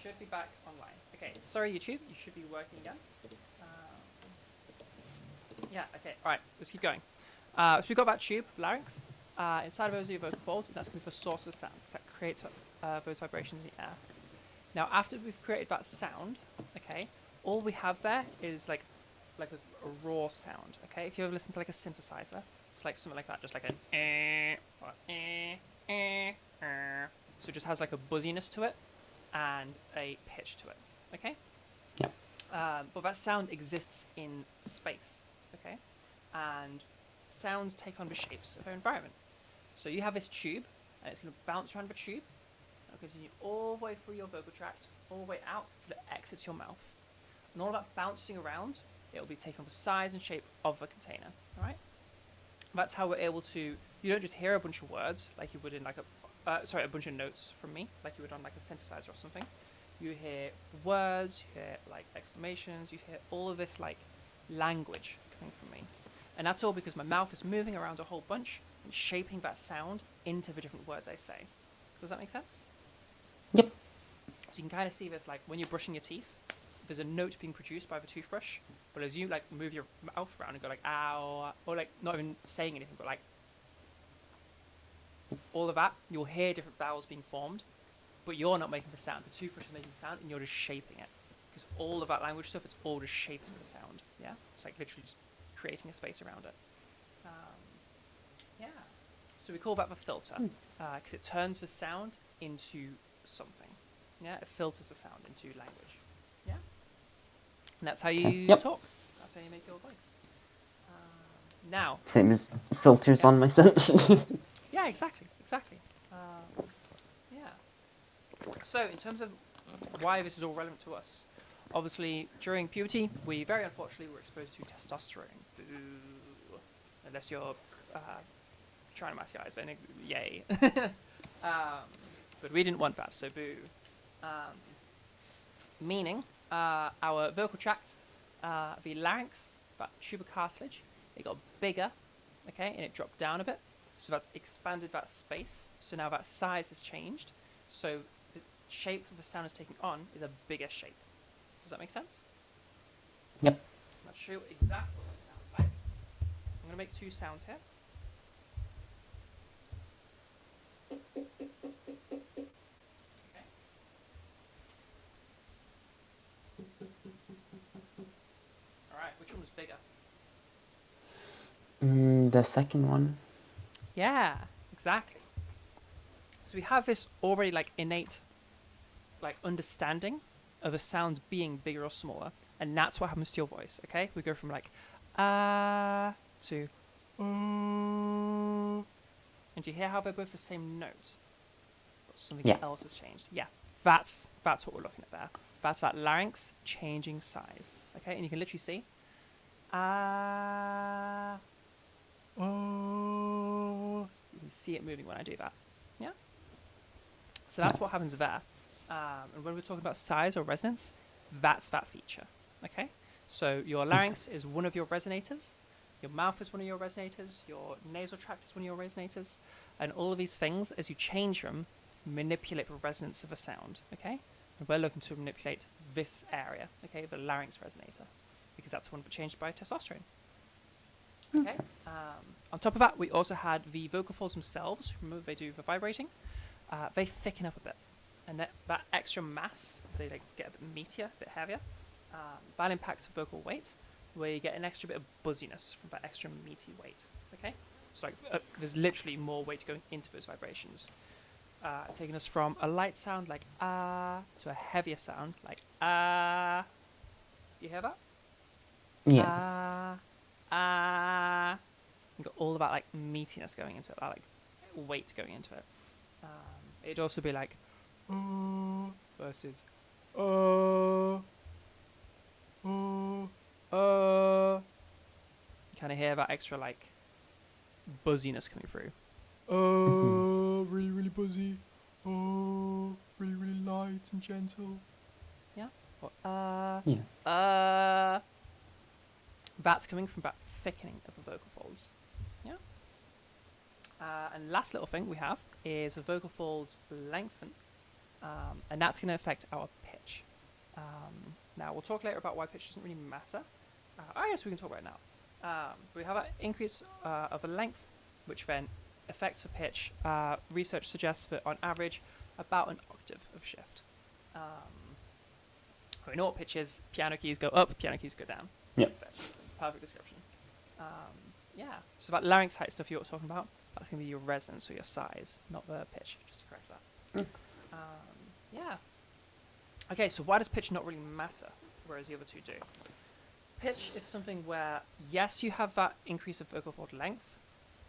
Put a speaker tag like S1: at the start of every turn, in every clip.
S1: should be back online. Okay, sorry YouTube, you should be working again. Yeah, okay, alright, let's keep going. So we've got that tube, larynx. Inside of those are your vocal folds, and that's going to be the source of sound, because that creates those vibrations in the air. Now, after we've created that sound, okay, all we have there is like a raw sound, okay? If you ever listen to like a synthesizer, it's like something like that, just like an or so it just has like a buzziness to it and a pitch to it, okay?
S2: Yeah.
S1: But that sound exists in space, okay? And sounds take on the shapes of their environment. So you have this tube, and it's going to bounce around the tube, and continue all the way through your vocal tract, all the way out till it exits your mouth. And all that bouncing around, it will be taken on the size and shape of the container, all right? That's how we're able to, you don't just hear a bunch of words like you would in like a bunch of notes from me, like you would on like a synthesizer or something. You hear words, you hear like exclamations, you hear all of this like language coming from me. And that's all because my mouth is moving around a whole bunch and shaping that sound into the different words I say. Does that make sense?
S2: Yep.
S1: So you can kind of see this like when you're brushing your teeth, there's a note being produced by the toothbrush, but as you like move your mouth around and go like ow, or like not even saying anything, but like all of that, you'll hear different vowels being formed, but you're not making the sound. The toothbrush is making the sound, and you're just shaping it. Because all of that language stuff, it's all just shaping the sound. Yeah, it's like literally just creating a space around it. Yeah. So we call that the filter, because it turns the sound into something. Yeah, it filters the sound into language. Yeah. And that's how you talk. That's how you make your voice. Now.
S2: Same as filters on my synth.
S1: Yeah, exactly. Yeah. So, in terms of why this is all relevant to us, obviously, during puberty, we very unfortunately were exposed to testosterone. Boo. Unless you're trying to mask your eyes, then yay. But we didn't want that, so boo. Meaning, our vocal tract, the larynx, that tuber cartilage, it got bigger, okay, and it dropped down a bit. So that's expanded that space. So now that size has changed. So the shape that the sound is taking on is a bigger shape. Does that make sense?
S2: Yep.
S1: I'll show you exactly what it sounds like. I'm going to make two sounds here. Okay. Alright, which one was bigger?
S2: The second one.
S1: Yeah, exactly. So we have this already like innate like understanding of a sound being bigger or smaller, and that's what happens to your voice, okay? We go from like to and you hear how they're both the same note, but something else has changed. Yeah, that's what we're looking at there. That's that larynx changing size, okay? And you can literally see you can see it moving when I do that. Yeah. So that's what happens there. And when we're talking about size or resonance, that's that feature. Okay. So your larynx is one of your resonators. Your mouth is one of your resonators. Your nasal tract is one of your resonators. And all of these things, as you change them, manipulate the resonance of a sound. Okay. And we're looking to manipulate this area. Okay, the larynx resonator, because that's one changed by testosterone. Okay. On top of that, we also had the vocal folds themselves. Remember, they do the vibrating. They thicken up a bit, and that extra mass, so they like get a bit meatier, a bit heavier. That impacts vocal weight, where you get an extra bit of buzziness from that extra meaty weight. Okay, so like there's literally more weight going into those vibrations, taking us from a light sound like to a heavier sound like You hear that?
S2: Yeah.
S1: You've got all of that like meatiness going into it, that like weight going into it. It'd also be like versus you kind of hear that extra like buzziness coming through. Really, really buzzy. Really, really light and gentle. Yeah. Or,
S2: Yeah.
S1: That's coming from that thickening of the vocal folds. Yeah. And last little thing we have is the vocal folds lengthen And that's going to affect our pitch. Now, we'll talk later about why pitch doesn't really matter. I guess we can talk about it now. We have an increase of a length, which then affects the pitch. Research suggests that on average, about an octave of shift. We know what pitch is. Piano keys go up, piano keys go down.
S2: Yep.
S1: Perfect description. Yeah. So that larynx height stuff you were talking about, that's going to be your resonance or your size, not the pitch, just to correct that. Yeah. Okay, so why does pitch not really matter, whereas the other two do? Pitch is something where, yes, you have that increase of vocal cord length,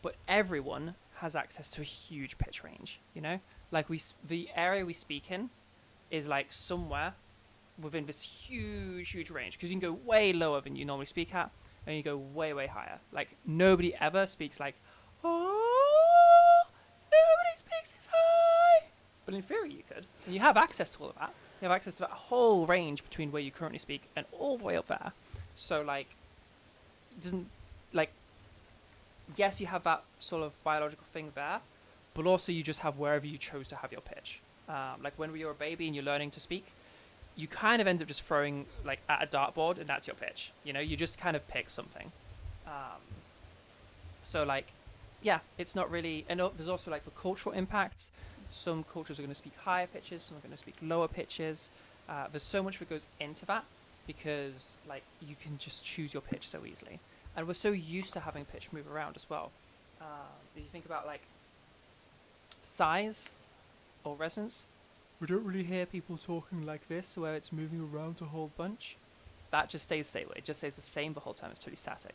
S1: but everyone has access to a huge pitch range, you know? Like, the area we speak in is, like, somewhere within this huge range, because you can go way lower than you normally speak at, and you go way, way higher. Like, nobody ever speaks like, oh, nobody speaks this high. But in theory, you could. And you have access to all of that. You have access to that whole range between where you currently speak and all the way up there. So, like, it doesn't, like, yes, you have that sort of biological thing there, but also you just have wherever you chose to have your pitch. Like, when you're a baby and you're learning to speak, you kind of end up just throwing, like, at a dartboard, and that's your pitch. You know, you just kind of pick something. So, like, yeah, it's not really... And there's also, like, the cultural impacts. Some cultures are going to speak higher pitches, some are going to speak lower pitches. There's so much that goes into that because, like, you can just choose your pitch so easily. And we're so used to having pitch move around as well. If you think about, like, size or resonance, we don't really hear people talking like this where it's moving around a whole bunch. That just stays stable. It just stays the same the whole time. It's totally static.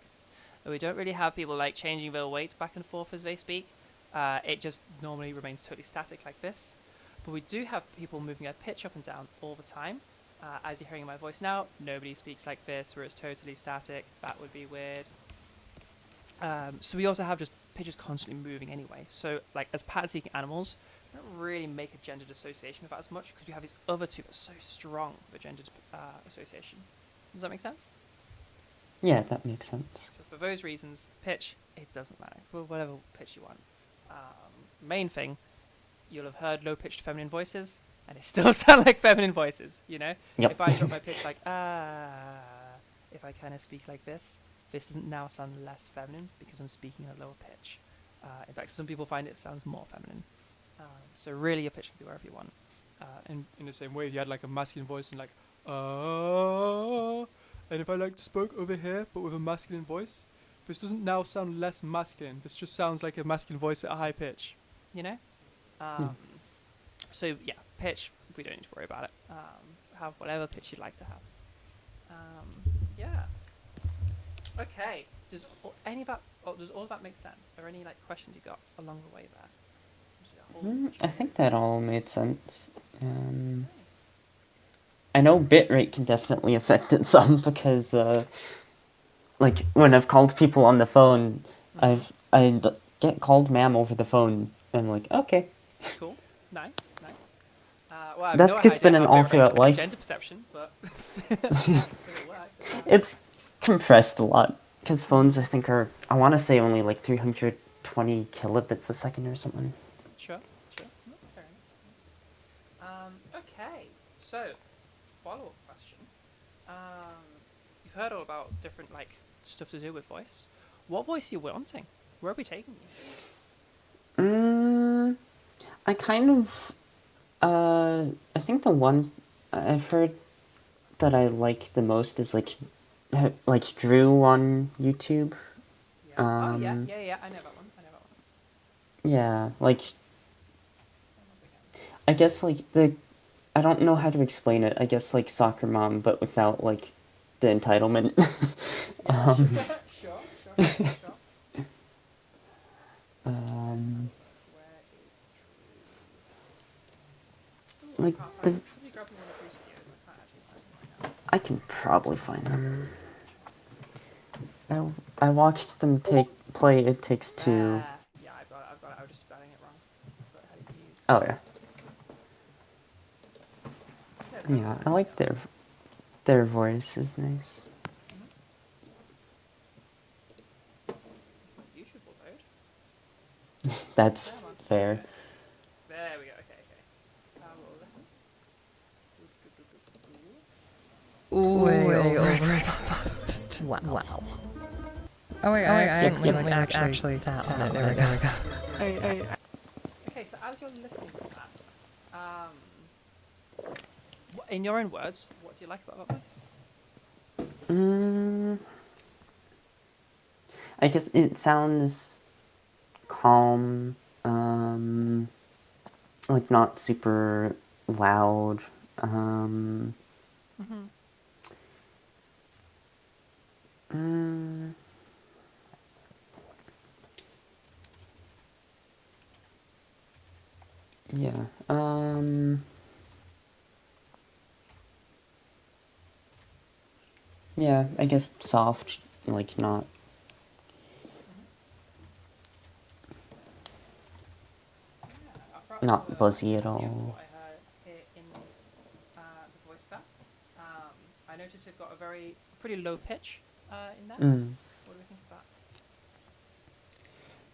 S1: And we don't really have people, like, changing their weight back and forth as they speak. It just normally remains totally static like this. But we do have people moving their pitch up and down all the time. As you're hearing my voice now, nobody speaks like this where it's totally static. That would be weird. So we also have just pitches constantly moving anyway. So, like, as pattern-seeking animals, we don't really make a gendered association with that as much because we have these other two that are so strong with a gendered association. Does that make sense?
S2: Yeah, that makes sense.
S1: So for those reasons, pitch, it doesn't matter. For whatever pitch you want. Main thing, you'll have heard low-pitched feminine voices, and it still sound like feminine voices, you know?
S2: Yep.
S1: If I drop my pitch like, if I kind of speak like this doesn't now sound less feminine because I'm speaking at a lower pitch. In fact, some people find it sounds more feminine. So really, your pitch can be wherever you want. And in the same way, if you had like a masculine voice and like, and if I like spoke over here, but with a masculine voice, this doesn't now sound less masculine. This just sounds like a masculine voice at a high pitch, you know? So yeah, pitch, we don't need to worry about it. Have whatever pitch you'd like to have. Yeah. Okay. Does all of that make sense? Are there any, like, questions you got along the way there?
S2: I think that all made sense. I know bitrate can definitely affect it some because, like, when I've called people on the phone, I get called ma'am over the phone, and I'm like, okay.
S1: Cool. Nice. Well, I have
S2: That's
S1: no
S2: just been
S1: idea
S2: an
S1: how
S2: all throughout
S1: bitrate
S2: life.
S1: Gender perception, but
S2: It's compressed a lot because phones, I think, are, I want to say, only like 320 kilobits a second or something.
S1: Sure. No, fair enough. Okay. So, follow-up question. You've heard all about different, like, stuff to do with voice. What voice are you wanting? Where are we taking you?
S2: I kind of, I think the one I've heard that I like the most is like Drew on YouTube.
S1: Yeah. I know that one.
S2: Yeah, like, I guess, like, I don't know how to explain it. I guess, like, soccer mom, but without, like, the entitlement.
S1: Sure.
S2: Like, I can probably find them. I watched them play It Takes Two.
S1: Yeah, I've got it. I was just spelling it wrong.
S2: Oh, yeah. Yeah, I like their voice is nice.
S1: YouTube will load.
S2: That's fair.
S1: There we go. Okay. We'll listen.
S3: way overexposed. Wow. Oh wait, I accidentally actually sat on it. There we go.
S1: Okay, so as you're listening to that, in your own words, what do you like about that voice?
S2: I guess it sounds calm, like not super loud. Yeah. Yeah, I guess soft, like not. Not buzzy at all.
S1: What I heard here in the voice there. I noticed we've got a pretty low pitch in there. What do we think of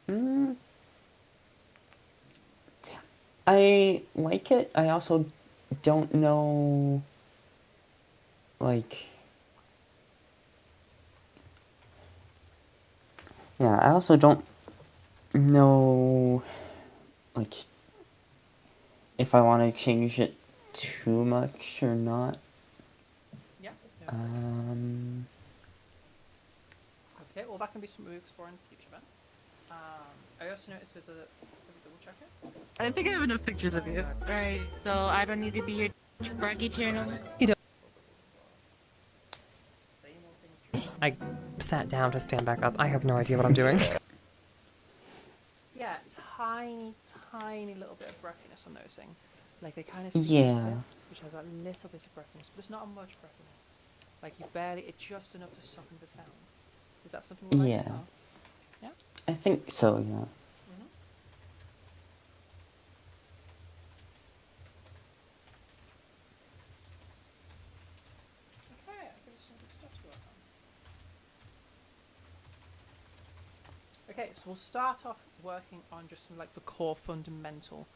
S1: that?
S2: I like it. I also don't know, like... Yeah, I also don't know, like, if I want to change it too much or not.
S1: Yeah. No worries. Okay, well that can be something we explore in the future then. I also noticed there's a double checker.
S4: I think I have enough pictures of you. Right, so I don't need to be your braggy channel.
S1: Say more things true.
S3: I sat down to stand back up. I have no idea what I'm doing.
S1: Yeah, tiny little bit of breathiness I'm noticing. Like they kind of
S2: Yeah.
S1: this, which has a little bit of breathiness, but it's not much breathiness. Like you barely, it's just enough to soften the sound. Is that something we like?
S2: Yeah.
S1: Or? Yeah?
S2: I think so, yeah.
S1: Okay, I think it's some good stuff to work on. Okay, so we'll start off working on just some like the core fundamental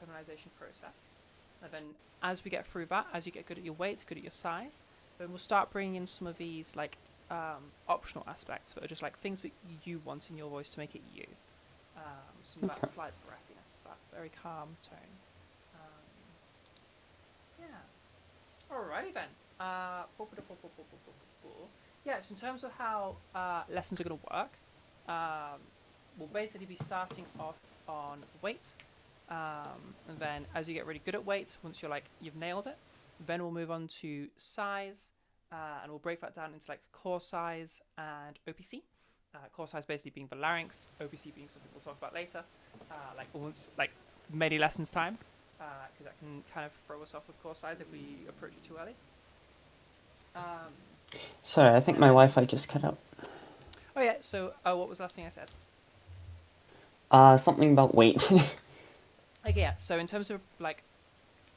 S1: feminization process. And then as we get through that, as you get good at your weight, good at your size, then we'll start bringing in some of these like optional aspects that are just like things that you want in your voice to make it you. Some of that slight breathiness, that very calm tone. Yeah. Alrighty then. Yeah, so in terms of how lessons are going to work, we'll basically be starting off on weight. And then as you get really good at weight, once you've nailed it, then we'll move on to size, and we'll break that down into like core size and OPC. Core size basically being the larynx, OPC being something we'll talk about later, like many lessons time, because that can kind of throw us off with core size if we approach it too early.
S2: Sorry, I think my Wi-Fi just cut out.
S1: Oh yeah, so what was the last thing I said?
S2: Something about weight.
S1: Okay, yeah, so in terms of like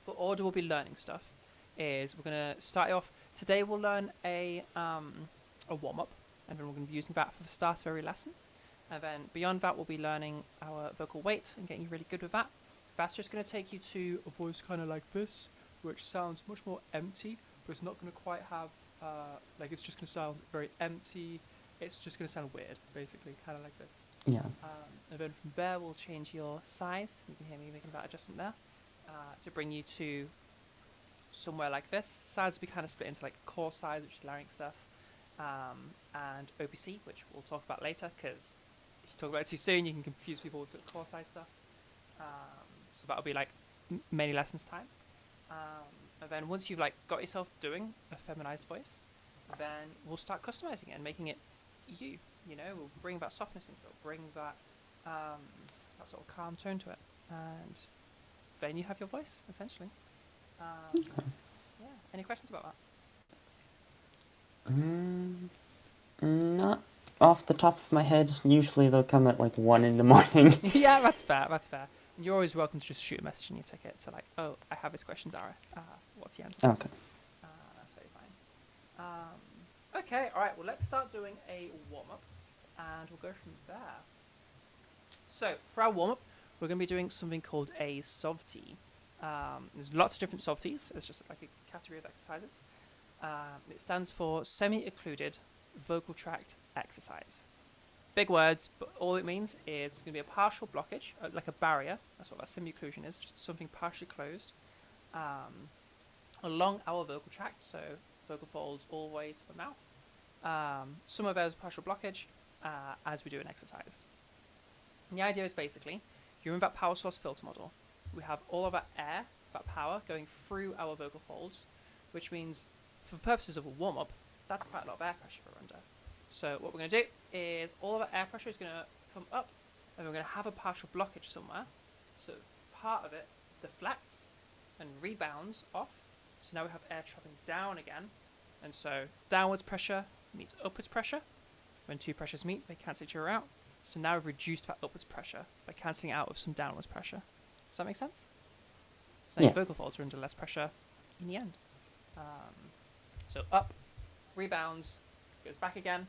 S1: the order we'll be learning stuff is we're going to start off today. We'll learn a warm-up, and then we're going to be using that for the start of every lesson, and then beyond that we'll be learning our vocal weight and getting you really good with that. That's just going to take you to a voice kind of like this, which sounds much more empty, but it's not going to quite have like it's just going to sound very empty. It's just going to sound weird, basically, kind of like this.
S2: Yeah.
S1: And then from there we'll change your size. You can hear me making that adjustment there, to bring you to somewhere like this. Size will be kind of split into like core size, which is larynx stuff, and OPC, which we'll talk about later, because if you talk about it too soon, you can confuse people with the core size stuff. So that'll be like many lessons time. And then once you've like got yourself doing a feminized voice, then we'll start customizing it and making it you. You know, we'll bring that softness into it, bring that that sort of calm tone to it, and then you have your voice essentially. Yeah. Any questions about that?
S2: Not off the top of my head. Usually they'll come at like 1 in the morning.
S1: Yeah, that's fair. That's fair. You're always welcome to just shoot a message in your ticket to like, oh, I have this question, Zara. What's the answer?
S2: Okay.
S1: That's very fine. Okay, all right. Well, let's start doing a warm up, and we'll go from there. So for our warm up, we're going to be doing something called a softy. There's lots of different softies. It's just like a category of exercises. It stands for semi-occluded vocal tract exercise. Big words, but all it means is it's going to be a partial blockage, like a barrier. That's what that semi-occlusion is, just something partially closed along our vocal tract, so vocal folds all the way to the mouth. Some of those partial blockage as we do an exercise. And the idea is basically, you remember that power source filter model. We have all of that air, that power, going through our vocal folds, which means, for purposes of a warm-up, that's quite a lot of air pressure we're under. So what we're going to do is all of that air pressure is going to come up, and we're going to have a partial blockage somewhere. So part of it deflects and rebounds off. So now we have air traveling down again. And so downwards pressure meets upwards pressure. When two pressures meet, they cancel each other out. So now we've reduced that upwards pressure by cancelling out with some downwards pressure. Does that make sense? So now your vocal folds are under less pressure in the end. So up, rebounds, goes back again.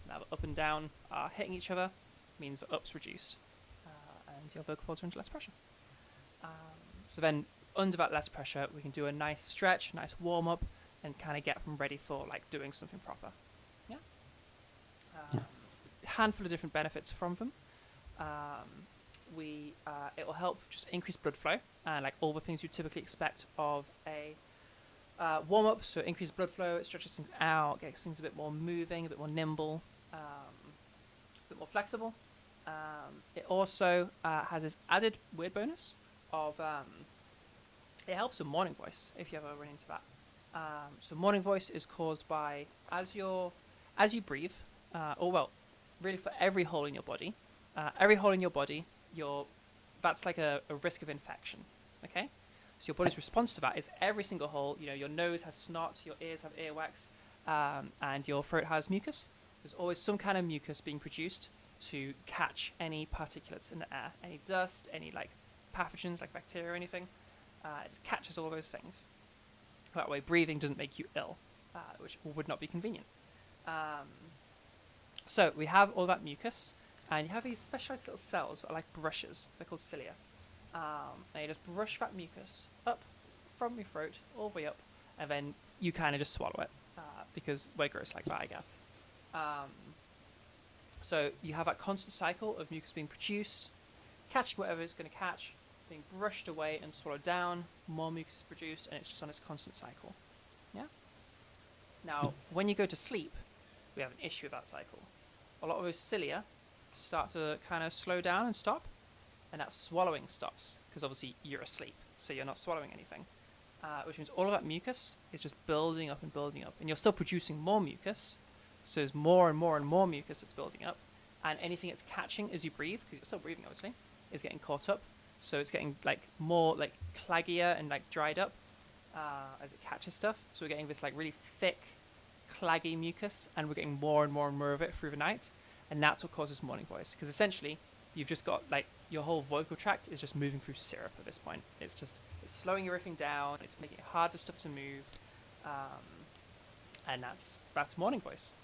S1: Now the up and down are hitting each other, means the up's reduced. And your vocal folds are under less pressure. So then under that less pressure, we can do a nice stretch, nice warm up, and kind of get them ready for like doing something proper. Yeah. Handful of different benefits from them. It will help just increase blood flow and like all the things you typically expect of a warm up. So increase blood flow, it stretches things out, gets things a bit more moving, a bit more nimble, a bit more flexible. It also has this added weird bonus of it helps with morning voice if you ever run into that. So morning voice is caused by as you breathe, really for every hole in your body, that's like a risk of infection. Okay, so your body's response to that is every single hole. You know, your nose has snot, your ears have earwax, and your throat has mucus. There's always some kind of mucus being produced to catch any particulates in the air, any dust, any like pathogens like bacteria or anything. It just catches all those things. That way, breathing doesn't make you ill, which would not be convenient. So we have all that mucus, and you have these specialized little cells that are like brushes. They're called cilia. And you just brush that mucus up from your throat all the way up, and then you kind of just swallow it because we're gross like that, I guess. So you have that constant cycle of mucus being produced, catching whatever it's going to catch, being brushed away and swallowed down, more mucus is produced, and it's just on its constant cycle. Yeah? Now, when you go to sleep, we have an issue with that cycle. A lot of those cilia start to kind of slow down and stop, and that swallowing stops, because obviously you're asleep, so you're not swallowing anything. Which means all of that mucus is just building up and building up, and you're still producing more mucus, so there's more and more and more mucus that's building up, and anything it's catching as you breathe, because you're still breathing obviously, is getting caught up. So it's getting like more like claggier and like dried up as it catches stuff. So we're getting this like really thick, claggy mucus, and we're getting more and more and more of it through the night, and that's what causes morning voice. Because essentially, you've just got like your whole vocal tract is just moving through syrup at this point. It's slowing everything down. It's making it hard for stuff to move, and that's morning voice.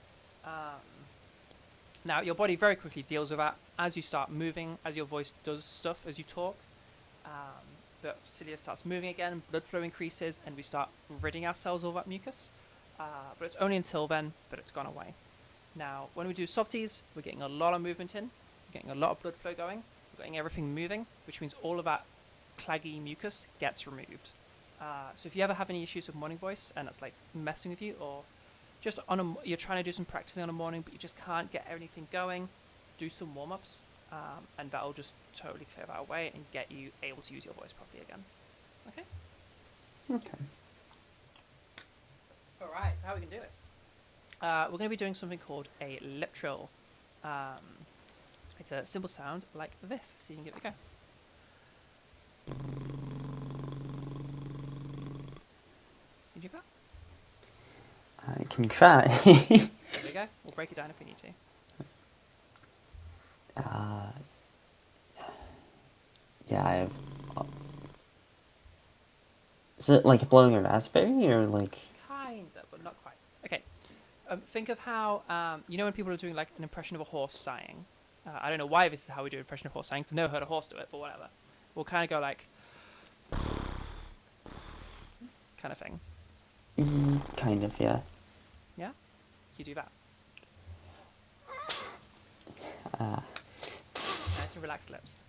S1: Now, your body very quickly deals with that as you start moving, as your voice does stuff, as you talk. The cilia starts moving again, blood flow increases, and we start ridding ourselves of all that mucus. But it's only until then that it's gone away. Now, when we do softies, we're getting a lot of movement in, we're getting a lot of blood flow going, we're getting everything moving, which means all of that claggy mucus gets removed. So if you ever have any issues with morning voice, and it's like messing with you, or just you're trying to do some practicing on a morning, but you just can't get anything going, do some warm-ups, and that'll just totally clear that away and get you able to use your voice properly again. Okay?
S2: Okay.
S1: Alright, so how are we going to do this? We're going to be doing something called a lip trill. It's a simple sound like this, so you can give it a go. Can you do that?
S2: I can try.
S1: There we go. We'll break it down if we need to.
S2: Yeah, I have. Is it like blowing a raspberry or like?
S1: Kinda, but not quite. Okay. Think of how you know when people are doing like an impression of a horse sighing. I don't know why this is how we do an impression of horse sighing. 'Cause I've never heard a horse do it, but whatever. We'll kind of go like, kind of thing.
S2: Kind of, yeah.
S1: Yeah? You do that. Nice and relaxed lips.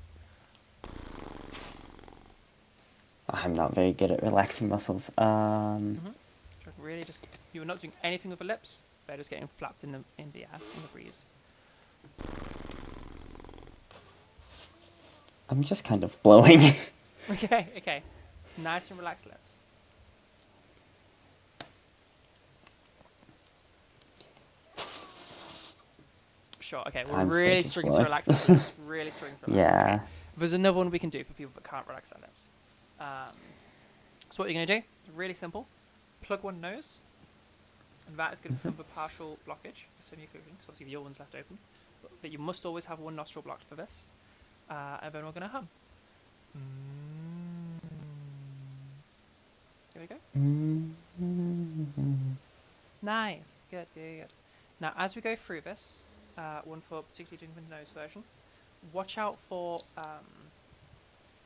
S2: I'm not very good at relaxing muscles.
S1: So really just, you were not doing anything with the lips, they're just getting flapped in the air, in the breeze.
S2: I'm just kind of blowing.
S1: Okay, okay. Nice and relaxed lips. Sure, okay, we're
S2: I'm still
S1: really
S2: just
S1: struggling to
S2: blowing.
S1: relax our lips. Really struggling to relax.
S2: Yeah.
S1: Okay. There's another one we can do for people that can't relax their lips. So what you're going to do is really simple. Plug one nose, and that is going to become the partial blockage for semi-occlusion, because obviously your one's left open. But you must always have one nostril blocked for this. And then we're going to hum. Here we go. Nice. Good, good, good. Now, as we go through this, one for particularly doing the nose version, watch out for,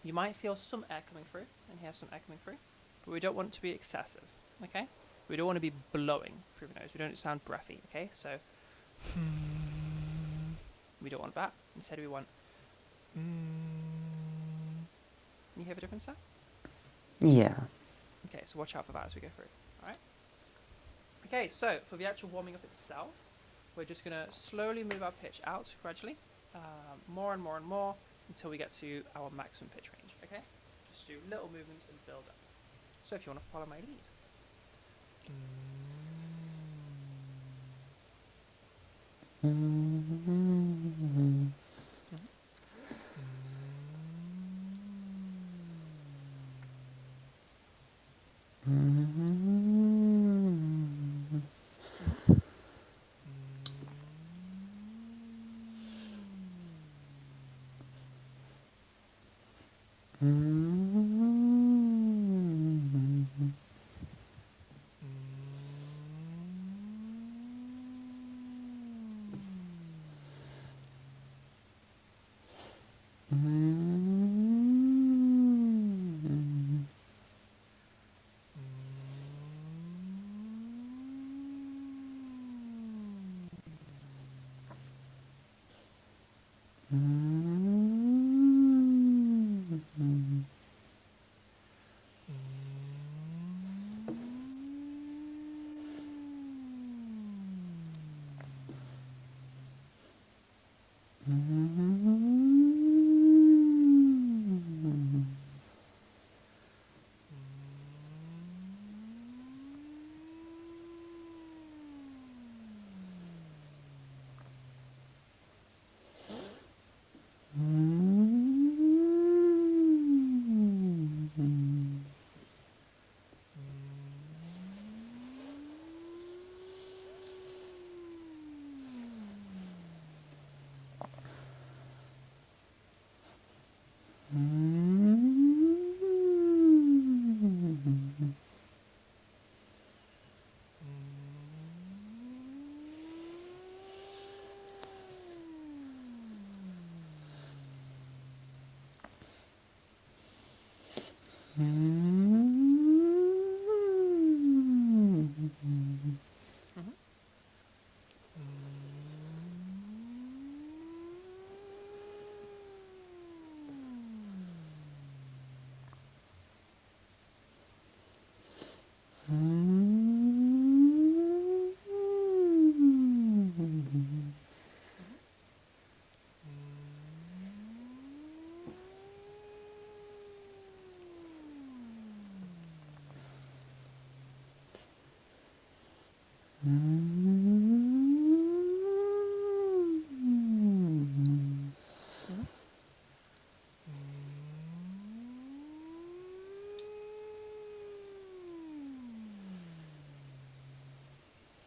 S1: you might feel some air coming through, and hear some air coming through, but we don't want it to be excessive, okay? We don't want to be blowing through the nose. We don't sound breathy, okay? So, we don't want that. Instead, we want, Can you hear the difference there?
S2: Yeah.
S1: Okay, so watch out for that as we go through, alright? Okay, so for the actual warming up itself, we're just going to slowly move our pitch out gradually, more and more and more, until we get to our maximum pitch range, okay? Just do little movements and build up. So if you want to follow my lead.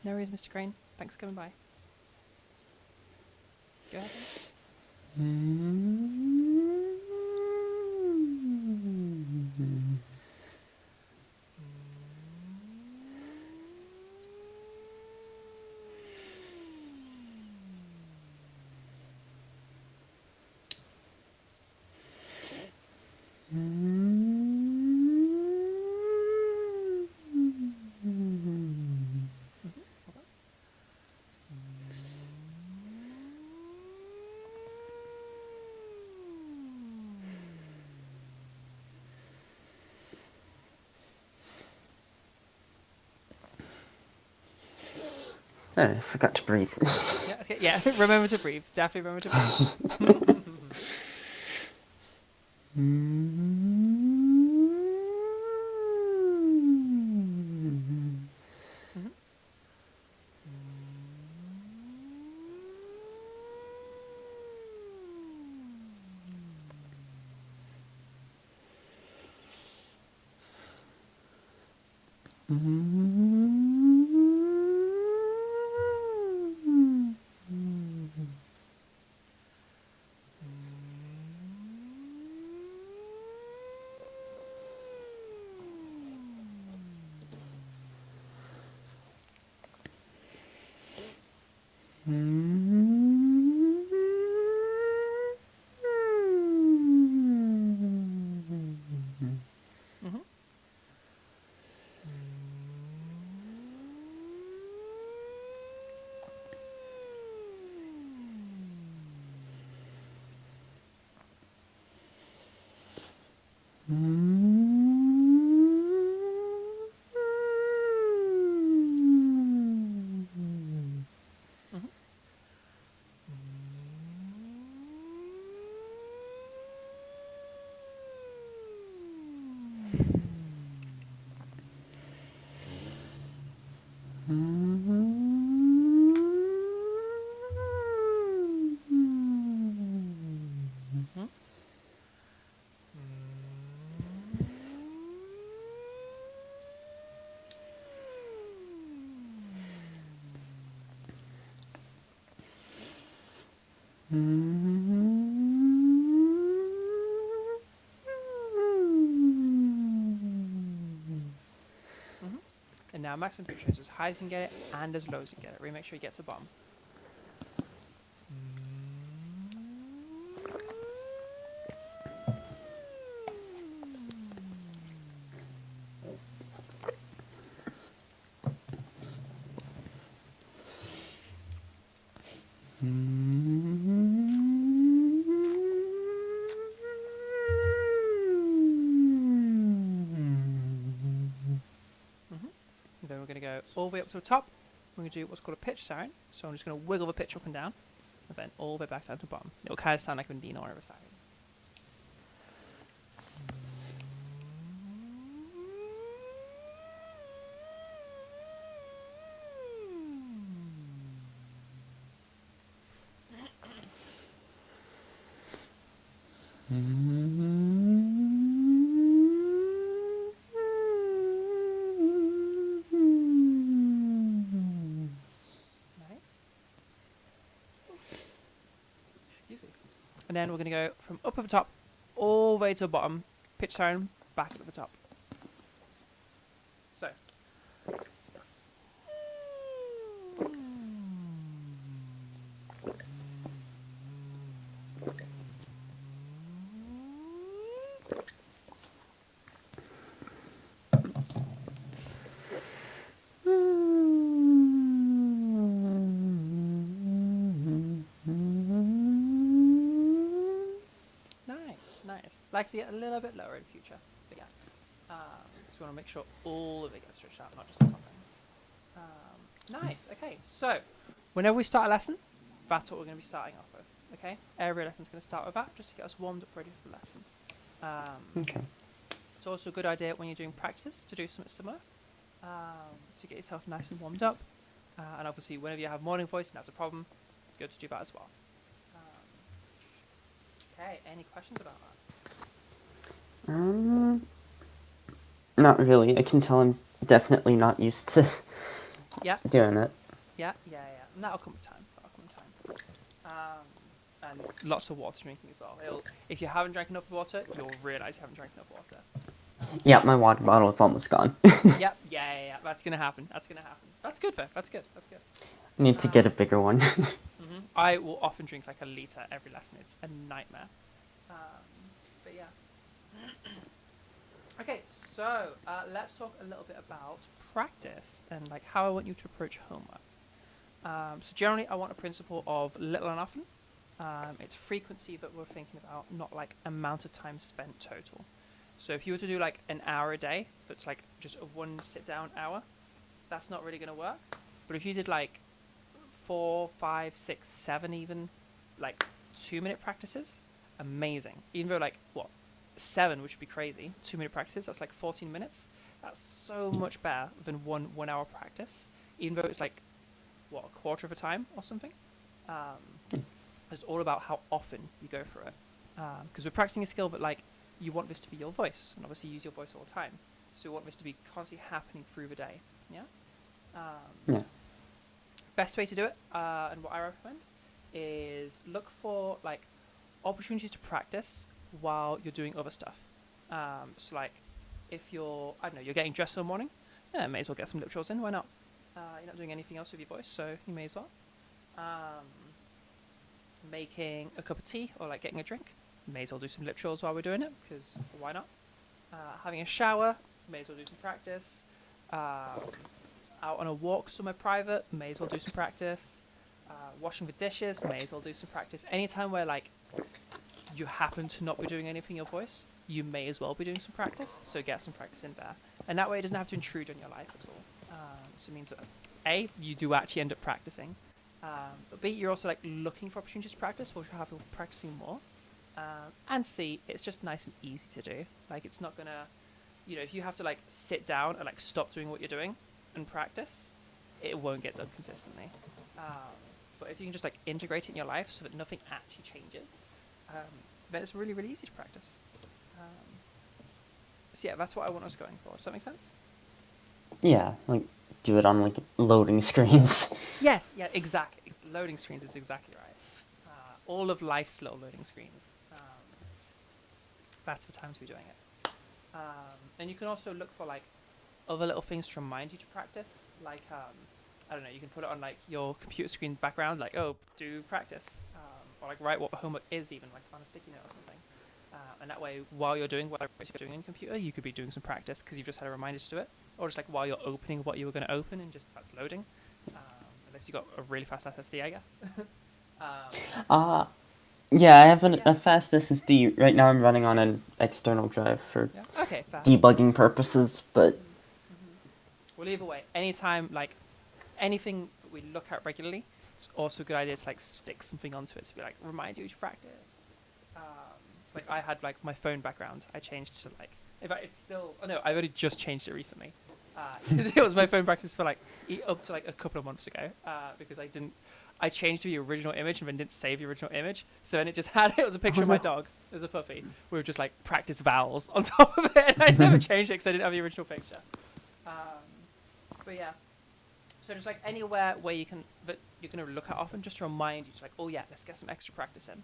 S1: No worries, Mr. Crane. Thanks for coming by. Go ahead.
S2: I forgot to breathe.
S1: Yeah, okay, yeah. Remember to breathe. Definitely remember to breathe. Mhm. Mhm. Mhm. Mhm. Mhm. And now maximum pitch range as high as you can get it and as low as you can get it. Really make sure you get to bottom. Mhm. And then we're going to go all the way up to the top. We're going to do what's called a pitch siren. So I'm just going to wiggle the pitch up and down, and then all the way back down to the bottom. It'll kind of sound like a Nino or a siren. Nice. Excuse me. And then we're going to go from up at the top all the way to the bottom. Pitch siren back at the top. So. Nice. Like to get a little bit lower in future, but yeah. So we want to make sure all of it gets stretched out, not just the top end. Nice. Okay. So whenever we start a lesson, that's what we're going to be starting off with. Okay. Every lesson's going to start with that, just to get us warmed up ready for the lesson.
S2: Okay.
S1: It's also a good idea when you're doing practices to do something similar, to get yourself nice and warmed up. And obviously, whenever you have morning voice and that's a problem, good to do that as well. Okay. Any questions about that?
S2: Not really. I can tell I'm definitely not used to
S1: Yeah.
S2: doing it.
S1: Yeah. And that'll come with time. And lots of water drinking as well. If you haven't drank enough water, you'll realise you haven't drank enough water.
S2: Yeah, my water bottle is almost gone.
S1: Yep. Yeah. That's gonna happen. That's good, though. That's good.
S2: I need to get a bigger one.
S1: I will often drink like a litre every lesson. It's a nightmare. But yeah. Okay, so let's talk a little bit about practice and like how I want you to approach homework. So generally, I want a principle of little and often. It's frequency that we're thinking about, not like amount of time spent total. So if you were to do like an hour a day, that's like just a one sit down hour, that's not really going to work. But if you did like 4, 5, 6, 7 even, like 2-minute practices, amazing. Even though like, what, 7, which would be crazy, 2-minute practices, that's like 14 minutes. That's so much better than 1 hour practice, even though it's like, what, a quarter of a time or something. It's all about how often you go through it. Because we're practicing a skill, but like, you want this to be your voice, and obviously you use your voice all the time. So we want this to be constantly happening through the day. Yeah.
S2: Yeah.
S1: Best way to do it, and what I recommend, is look for like opportunities to practice while you're doing other stuff. So like, if you're, I don't know, you're getting dressed in the morning, yeah, may as well get some lip trills in. Why not? You're not doing anything else with your voice, so you may as well. Making a cup of tea or like getting a drink, may as well do some lip trills while we're doing it, because why not? Having a shower, may as well do some practice. Out on a walk somewhere private, may as well do some practice. Washing the dishes, may as well do some practice. Anytime where like you happen to not be doing anything in your voice, you may as well be doing some practice. So get some practice in there, and that way it doesn't have to intrude on your life at all. So it means that A, you do actually end up practicing, but B, you're also like looking for opportunities to practice, which will have you practicing more. And C, it's just nice and easy to do. Like, it's not gonna, you know, if you have to like sit down and like stop doing what you're doing and practice, it won't get done consistently. But if you can just like integrate it in your life so that nothing actually changes, then it's really, really easy to practice. So yeah, that's what I want us going for. Does that make sense?
S2: Yeah, like do it on like loading screens.
S1: Yes, yeah, exactly. Loading screens is exactly right. All of life's little loading screens. That's the time to be doing it. And you can also look for like other little things to remind you to practice. Like, I don't know, you can put it on like your computer screen background, like, oh, do practice. Or like write what the homework is, even like on a sticky note or something. And that way, while you're doing whatever you're doing in computer, you could be doing some practice because you've just had a reminder to do it. Or just like while you're opening what you were going to open and just that's loading. Unless you got a really fast SSD, I guess.
S2: Yeah, I have a fast SSD. Right now I'm running on an external drive for
S1: Okay, fair.
S2: debugging purposes, but...
S1: Well, either way, anytime, like, anything that we look at regularly, it's also a good idea to, like, stick something onto it to be, like, remind you to practice. So, like, I had, like, my phone background. I changed to, like, in fact, it's still... Oh, no, I've only just changed it recently. It was my phone practice for, like, up to, like, a couple of months ago, because I changed to the original image and then didn't save the original image. So then it just had, it was a picture of my dog. It was a puppy. We were just like practice vowels on top of it. And I never changed it because I didn't have the original picture. But yeah. So just like anywhere where you can, that you're going to look at often, just to remind you to like, oh yeah, let's get some extra practice in.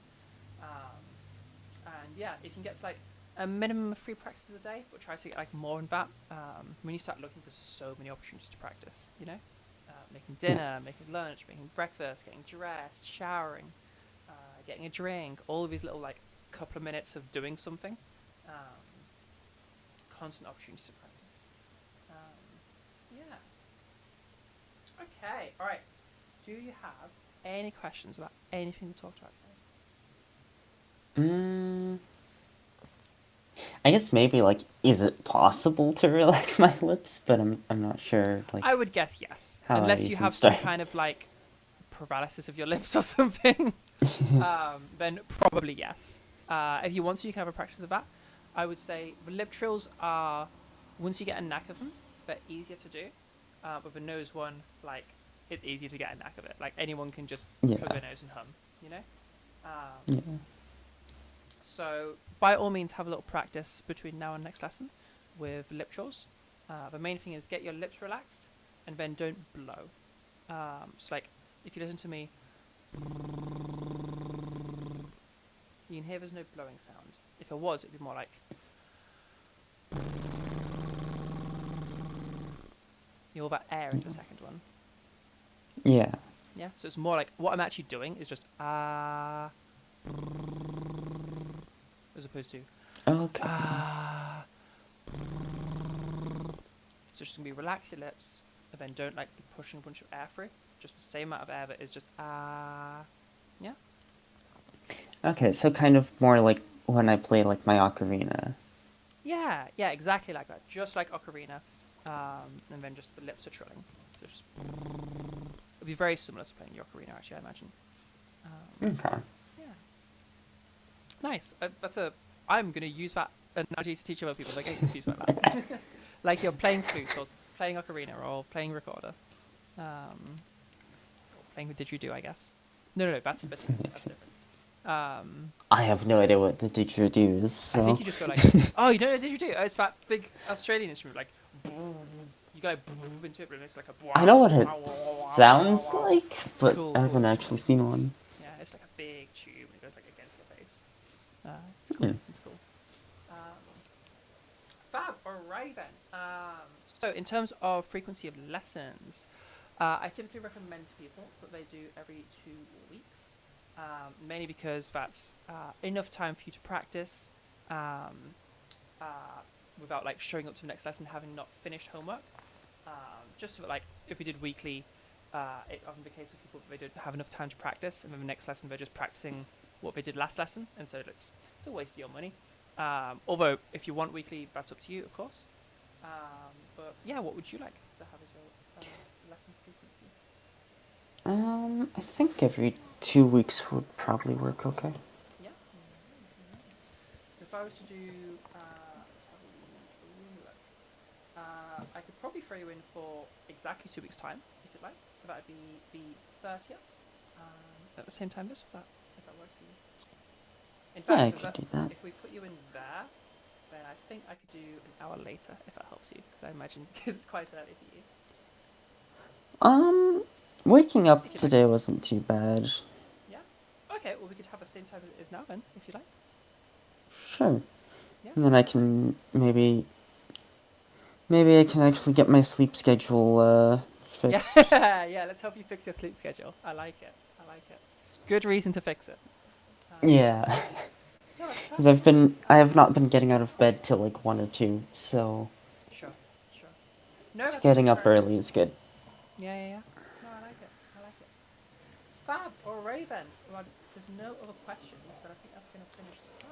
S1: And yeah, if you can get to like a minimum of 3 practices a day, but try to get like more than that. When you start looking for so many opportunities to practice, you know? Making dinner, making lunch, making breakfast, getting dressed, showering, getting a drink, all of these little like couple of minutes of doing something, constant opportunities to practice. Yeah. Okay, alright. Do you have any questions about anything we talked about today?
S2: I guess maybe like, is it possible to relax my lips? But I'm not sure. Like,
S1: I would guess yes,
S2: how
S1: unless
S2: I
S1: you
S2: even
S1: have
S2: start.
S1: some kind of like paralysis of your lips or something. Then probably yes. If you want to, you can have a practice of that. I would say the lip trills are, once you get a knack of them, they're easier to do. But the nose one, like, it's easier to get a knack of it. Like anyone can just
S2: Yeah.
S1: plug their nose and hum, you know.
S2: Yeah.
S1: So by all means, have a little practice between now and next lesson with lip trills. The main thing is get your lips relaxed and then don't blow. So like, if you listen to me, you can hear there's no blowing sound. If there was, it'd be more like... All that air in the second one.
S2: Yeah.
S1: Yeah, so it's more like, what I'm actually doing is just as opposed to
S2: Okay.
S1: So it's just gonna be relax your lips, and then don't like be pushing a bunch of air through. Just the same amount of air that is just yeah.
S2: Okay, so kind of more like when I play like my ocarina.
S1: Yeah, exactly like that. Just like ocarina, and then just the lips are trilling. So just be very similar to playing your arena, actually, I imagine.
S2: Okay.
S1: Yeah. Nice. I'm going to use that analogy to teach other people. They're getting confused by that. Like you're playing flute or playing ocarina or playing recorder. Or playing with didgeridoo, I guess. No, that's different.
S2: I have no idea what the didgeridoo is, so...
S1: I think you just go like, oh, you don't know didgeridoo? Oh, it's that big Australian instrument, like, you go into it, but it's like a...
S2: I know what it sounds like, but
S1: Cool,
S2: I haven't
S1: cool.
S2: actually seen one.
S1: Yeah, it's like a big tube and it goes like against your face. It's cool. It's cool. Fab. Alright then. So in terms of frequency of lessons, I typically recommend to people that they do every 2 weeks, mainly because that's enough time for you to practice without like showing up to the next lesson having not finished homework. Just so that, like, if we did weekly, it often be the case of people that they don't have enough time to practice, and then the next lesson they're just practicing what they did last lesson, and so it's a waste of your money. Although if you want weekly, that's up to you, of course. But yeah, what would you like to have as your lesson frequency?
S2: I think every 2 weeks would probably work okay.
S1: Yeah. If I was to do, let's have a look. I could probably throw you in for exactly 2 weeks' time, if you'd like. So that would be the 30th. At the same time this was at, if that works for you. In
S2: Yeah, I
S1: fact,
S2: could do that.
S1: if we put you in there, then I think I could do an hour later, if that helps you. Because I imagine, because it's quite early for you.
S2: Waking up
S1: You could
S2: today wasn't too bad.
S1: Yeah? Okay, well we could have the same time as it is now then, if you like.
S2: Sure.
S1: Yeah.
S2: And then I can maybe I can actually get my sleep schedule fixed.
S1: Yeah, yeah, let's help you fix your sleep schedule. I like it. Good reason to fix it.
S2: Yeah.
S1: No, that's
S2: Because
S1: perfect.
S2: I have not been getting out of bed till like 1 or 2, so
S1: Sure. No, that's
S2: getting up
S1: fair enough.
S2: early is good.
S1: Yeah. No, I like it. Fab. Alright then. Well, there's no other questions, but I think that's going to finish this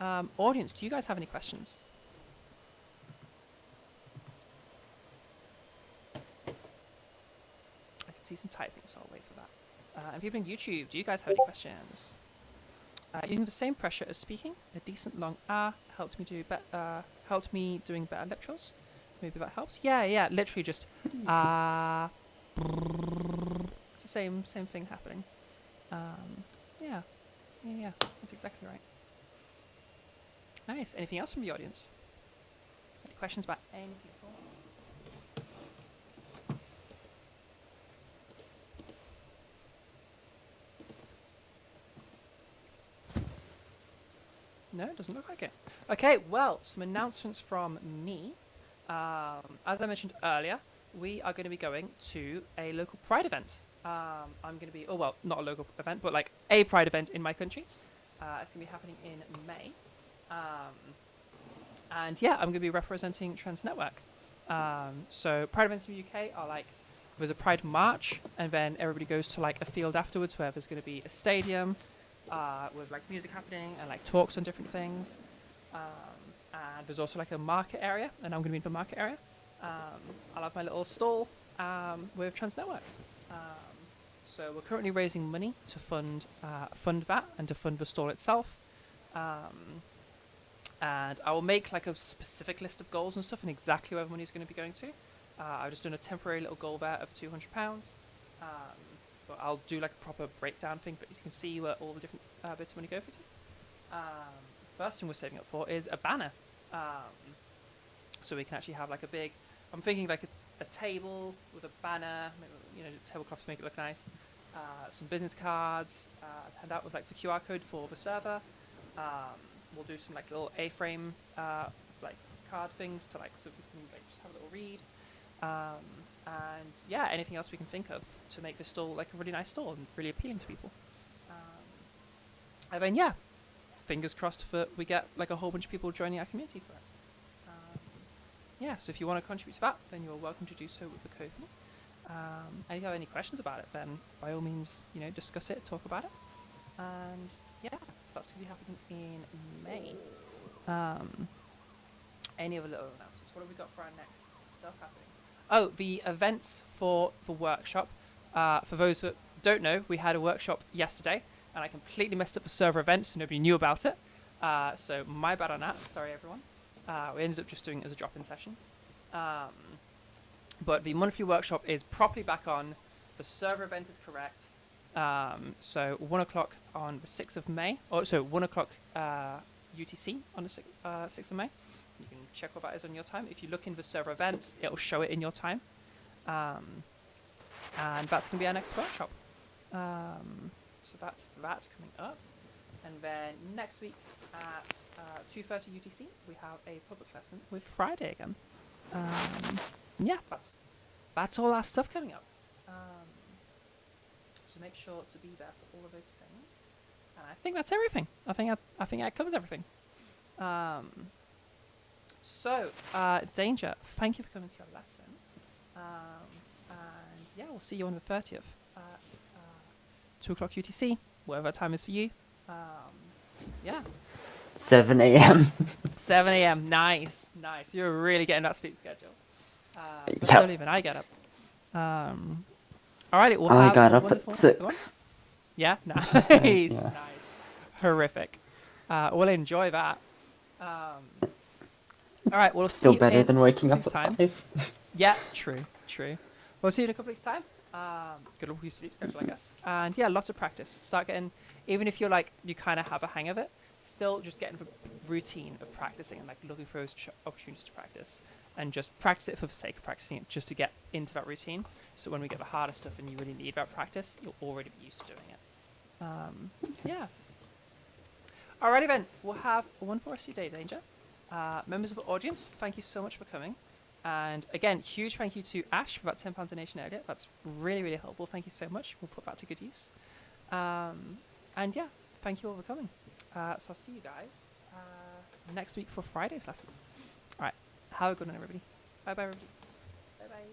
S1: up. Audience, do you guys have any questions? I can see some typing, so I'll wait for that. And people on YouTube, do you guys have any questions? Using the same pressure as speaking, a decent long R helped me doing better lip trills. Maybe that helps. Yeah. Literally just it's the same thing happening. Yeah. That's exactly right. Nice. Anything else from the audience? Any questions about anything at all? No, it doesn't look like it. Okay, well, some announcements from me. As I mentioned earlier, we are going to be going to a local Pride event. I'm going to be, not a local event, but like a Pride event in my country. It's going to be happening in May. And yeah, I'm going to be representing Trans Network. So Pride events in the UK are like, there's a Pride March, and then everybody goes to like a field afterwards where there's going to be a stadium with like music happening and like talks on different things. And there's also like a market area, and I'm going to be in the market area. I'll have my little stall with Trans Network. So we're currently raising money to fund that and to fund the stall itself. And I will make like a specific list of goals and stuff and exactly where the money is going to be going to. I've just done a temporary little goal there of £200. But I'll do like a proper breakdown thing, but you can see where all the different bits of money go for. First thing we're saving up for is a banner. So we can actually have like a big, I'm thinking like a table with a banner, tablecloth to make it look nice. Some business cards, hand out with like the QR code for the server. We'll do some like little A-frame like card things to like, so we can like just have a little read. And yeah, anything else we can think of to make this stall like a really nice stall and really appealing to people. And then yeah, fingers crossed that we get like a whole bunch of people joining our community for it. Yeah, so if you want to contribute to that, then you're welcome to do so with the code. And if you have any questions about it, then by all means, discuss it, talk about it. And yeah, so that's going to be happening in May. Any other little announcements? What have we got for our next stuff happening? Oh, the events for the workshop. For those that don't know, we had a workshop yesterday, and I completely messed up the server event, so nobody knew about it. So my bad on that. Sorry, everyone. We ended up just doing it as a drop-in session. But the monthly workshop is properly back on. The server event is correct. So 1 o'clock on the 6th of May. Oh, so 1 o'clock UTC on the 6th of May. You can check what that is on your time. If you look in the server events, it'll show it in your time. And that's going to be our next workshop. So that's coming up. And then next week at 2:30 UTC, we have a public lesson with Friday again. Yeah, that's all our stuff coming up. So make sure to be there for all of those things. And I think that's everything. I think that covers everything. So, Danger, thank you for coming to your lesson. And yeah, we'll see you on the 30th at 2 o'clock UTC, whatever time is for you. Yeah.
S2: 7 a.m.
S1: 7 a.m. Nice. You're really getting that sleep schedule. That's
S2: Yep.
S1: early when I get up. Alrighty, we'll
S2: I
S1: have
S2: got
S1: a
S2: up
S1: wonderful
S2: at
S1: night, everyone.
S2: 6.
S1: Yeah, nice,
S2: Yeah.
S1: nice, horrific. We'll enjoy that. All right, we'll
S2: Still
S1: see you
S2: better
S1: in
S2: than waking up
S1: next
S2: at
S1: time.
S2: 5.
S1: Yeah, true. We'll see you in a couple weeks' time. Good luck with your sleep schedule, I guess. And yeah, lots of practice. Start getting, even if you're like, you kind of have a hang of it, still just getting the routine of practicing and like looking for those opportunities to practice. And just practice it for the sake of practicing it, just to get into that routine. So when we get the harder stuff and you really need that practice, you'll already be used to doing it. Yeah. Alrighty then, we'll have a wonderful rest of your day, Danger. Members of the audience, thank you so much for coming. And again, huge thank you to Ash for that £10 donation earlier. That's really, really helpful. Thank you so much. We'll put that to good use. And yeah, thank you all for coming. So I'll see you guys next week for Friday's lesson. All right. Have a good one, everybody. Bye-bye, everybody. Bye-bye.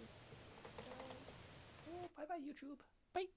S1: Bye-bye, YouTube. Bye.